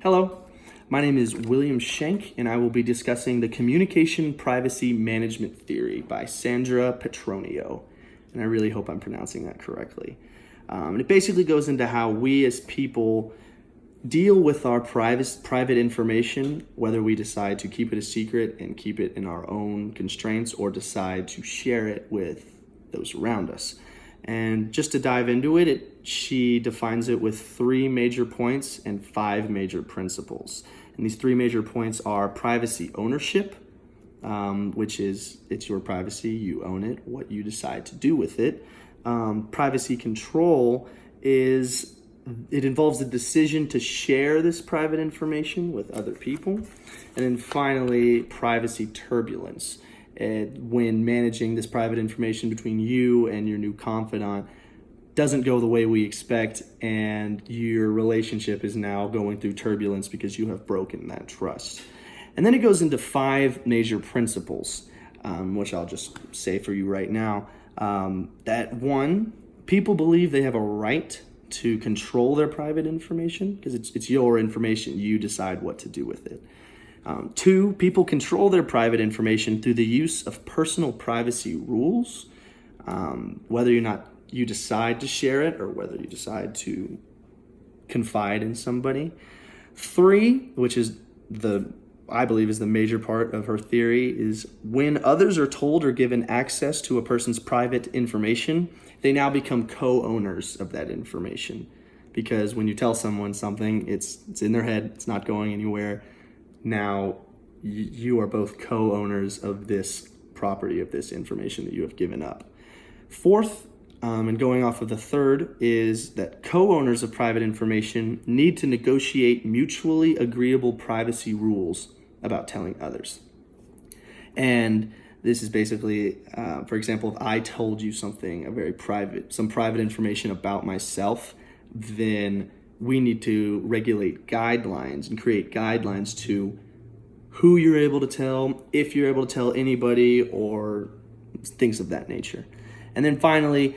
Hello, my name is William Schenk, and I will be discussing the Communication Privacy Management Theory by Sandra Petronio. And I really hope I'm pronouncing that correctly. And it basically goes into how we as people deal with our private information, whether we decide to keep it a secret and keep it in our own constraints or decide to share it with those around us. And just to dive into it, she defines it with 3 major points and 5 major principles. And these 3 major points are privacy ownership, which is it's your privacy, you own it, what you decide to do with it. Privacy control it involves the decision to share this private information with other people. And then finally, privacy turbulence. When managing this private information between you and your new confidant doesn't go the way we expect, and your relationship is now going through turbulence because you have broken that trust. And then it goes into 5 major principles, which I'll just say for you right now. That 1, people believe they have a right to control their private information because it's your information. You decide what to do with it. 2, people control their private information through the use of personal privacy rules, whether or not you decide to share it or whether you decide to confide in somebody. 3, which is I believe is the major part of her theory, is when others are told or given access to a person's private information, they now become co-owners of that information. Because when you tell someone something, it's in their head, it's not going anywhere. Now you are both co-owners of this property, of this information that you have given up. 4th, and going off of the 3rd, is that co-owners of private information need to negotiate mutually agreeable privacy rules about telling others. And this is basically, for example, if I told you something, some private information about myself, then we need to regulate guidelines and create guidelines to who you're able to tell, if you're able to tell anybody, or things of that nature. And then finally,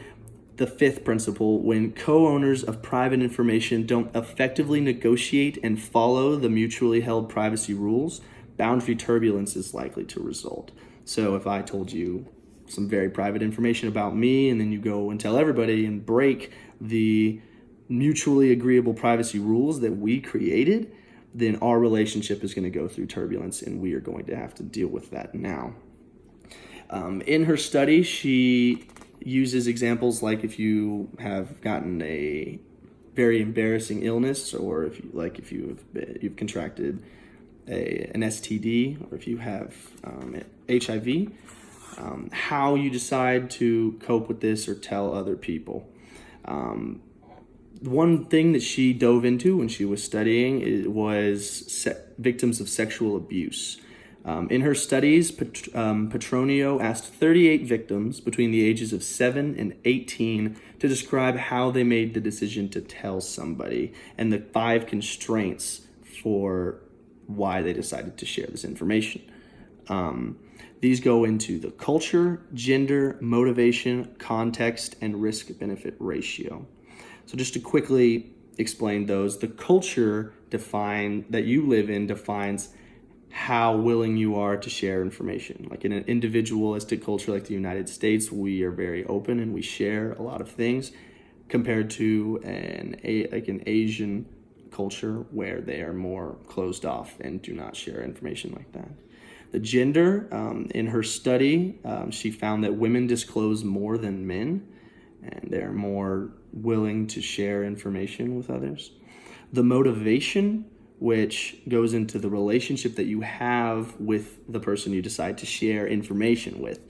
the 5th principle, when co-owners of private information don't effectively negotiate and follow the mutually held privacy rules, boundary turbulence is likely to result. So if I told you some very private information about me and then you go and tell everybody and break the mutually agreeable privacy rules that we created, then our relationship is going to go through turbulence and we are going to have to deal with that now. In her study, she uses examples like if you have gotten a very embarrassing illness, or if you've contracted an STD, or if you have HIV, how you decide to cope with this or tell other people. One thing that she dove into when she was studying was victims of sexual abuse. In her studies, Petronio asked 38 victims between the ages of 7 and 18 to describe how they made the decision to tell somebody and the 5 constraints for why they decided to share this information. These go into the culture, gender, motivation, context, and risk-benefit ratio. So just to quickly explain those, the culture that you live in defines how willing you are to share information. Like in an individualistic culture like the United States, we are very open and we share a lot of things compared to an Asian culture where they are more closed off and do not share information like that. The gender, in her study, she found that women disclose more than men, and they're more willing to share information with others. The motivation, which goes into the relationship that you have with the person you decide to share information with.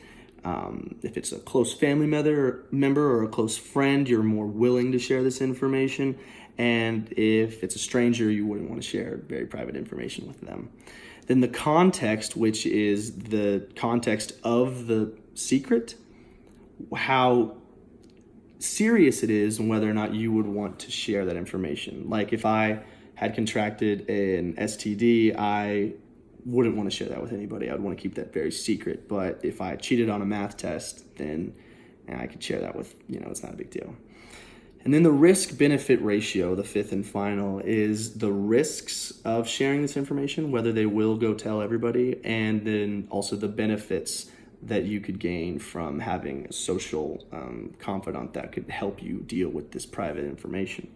If it's a close family member or a close friend, you're more willing to share this information. And if it's a stranger, you wouldn't want to share very private information with them. Then the context, which is the context of the secret, how serious it is and whether or not you would want to share that information. Like if I had contracted an STD, I wouldn't want to share that with anybody. I would want to keep that very secret. But if I cheated on a math test, then I could share that with, it's not a big deal. And then the risk-benefit ratio, the fifth and final, is the risks of sharing this information, whether they will go tell everybody, and then also the benefits that you could gain from having a social confidant that could help you deal with this private information.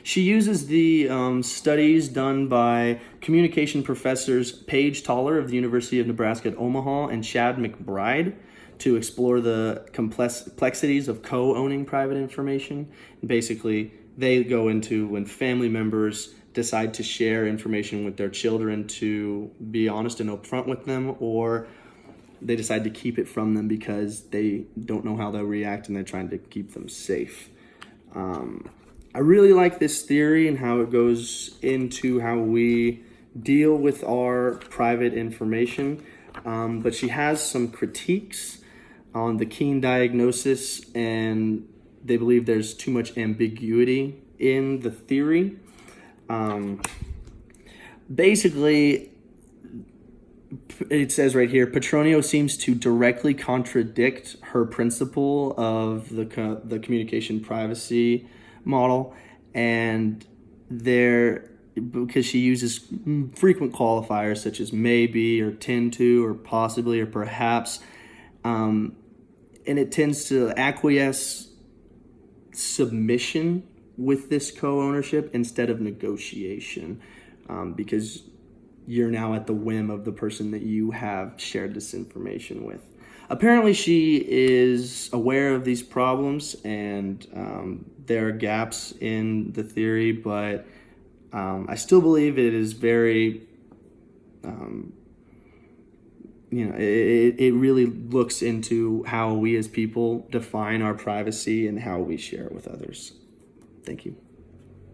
She uses the studies done by communication professors Paige Toller of the University of Nebraska at Omaha and Chad McBride to explore the complexities of co-owning private information. And basically, they go into when family members decide to share information with their children to be honest and upfront with them, or they decide to keep it from them because they don't know how they'll react and they're trying to keep them safe. I really like this theory and how it goes into how we deal with our private information, but she has some critiques on the Keene diagnosis, and they believe there's too much ambiguity in the theory. Basically, it says right here, Petronio seems to directly contradict her principle of the communication privacy model, and because she uses frequent qualifiers such as maybe or tend to or possibly or perhaps, and it tends to acquiesce submission with this co-ownership instead of negotiation, because you're now at the whim of the person that you have shared this information with. Apparently, she is aware of these problems, and there are gaps in the theory, but I still believe it is very, it really looks into how we as people define our privacy and how we share it with others. Thank you.